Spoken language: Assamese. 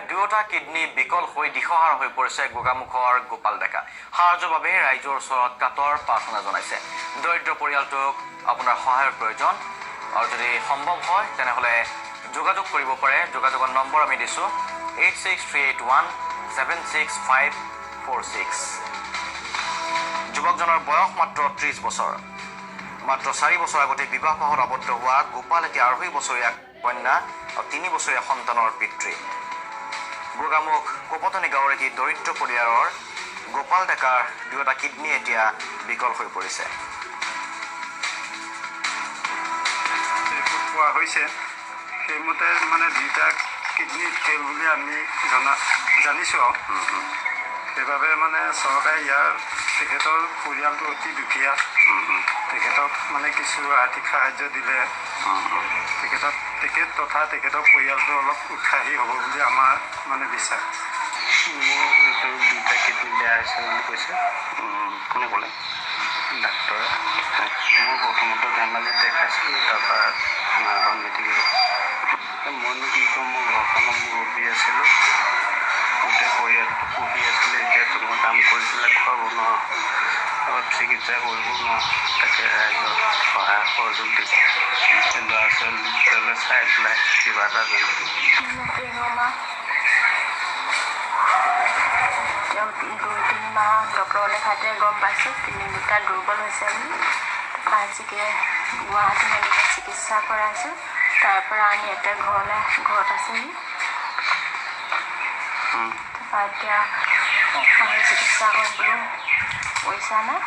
দুয়োটা কিডনী বিকল হৈ দিশহাৰা হৈ পৰিছে গোগামুখৰ গোপাল ডেকা। সাহায্যৰ বাবে ৰাইজৰ ওচৰত কাতৰ প্ৰাৰ্থনা জনাইছে। দৰিদ্ৰ পৰিয়ালটোক আপোনাৰ সহায়ৰ প্ৰয়োজন আৰু যদি সম্ভৱ হয় তেনেহ'লে যোগাযোগ কৰিব পাৰে। যোগাযোগৰ নম্বৰ আমি দিছোঁ 8638176546। যুৱকজনৰ বয়স মাত্ৰ 30 বছৰ। মাত্ৰ 4 বছৰ আগতে বিবাহপাশত আবদ্ধ হোৱা গোপাল এতিয়া 2.5 বছৰীয়া কন্যা আৰু 3 বছৰীয়া সন্তানৰ পিতৃ। গোগামুখ কোপতনি গাঁৱৰ এটি দৰিদ্ৰ পৰিয়ালৰ গোপাল ডেকাৰ দুয়োটা কিডনী এতিয়া বিকল হৈ পৰিছে। কোৱা হৈছে সেইমতে মানে দুইটা কিডনী ফেইল বুলি আমি জানিছোঁ আৰু সেইবাবে মানে চৰকাৰে তেখেতৰ পৰিয়ালটো অতি দুখীয়া। তেখেতক মানে কিছু আৰ্থিক সাহায্য দিলে তেখেত তথা তেখেতৰ পৰিয়ালটো অলপ উৎসাহী হ'ব বুলি আমাৰ মানে বিশ্বাস। মোৰ এইটো দুটা কিডনী বেয়া হৈছে বুলি কৈছে। কোনে ক'লে? ডাক্তৰে। মই প্ৰথমতে ধেমালি দেখাইছিলোঁ, তাৰপৰা নাৰায়ণ মেডিকেল। মইনো কি ক'ম, মোৰ ঘৰখনৰ মুৰব্বী আছিলোঁ, গোটেই পৰিয়ালটো পুহি আছিলে। এতিয়াতো মই কাম কৰি পেলাই খোৱাব নোৱাৰোঁ, অলপ চিকিৎসা কৰিব নোৱাৰোঁ। তাকে ৰাইজৰ সহায় সহযোগ দিব, ল'ৰা ছোৱালীলৈ চাই পেলাই কিবা এটা জানো। তেওঁ 2-3 মাহ ডক্টৰৰ দেখাতে গম পাইছোঁ কিডনী দুটা দুৰ্বল হৈছে বুলি। তাৰপৰা আজিকে গুৱাহাটী মেডিকেল চিকিৎসা কৰাইছোঁ। তাৰপৰা আনি এতিয়া ঘৰত আছেহি। তাৰপৰা এতিয়া চিকিৎসা কৰিবলৈ পইচা নাই।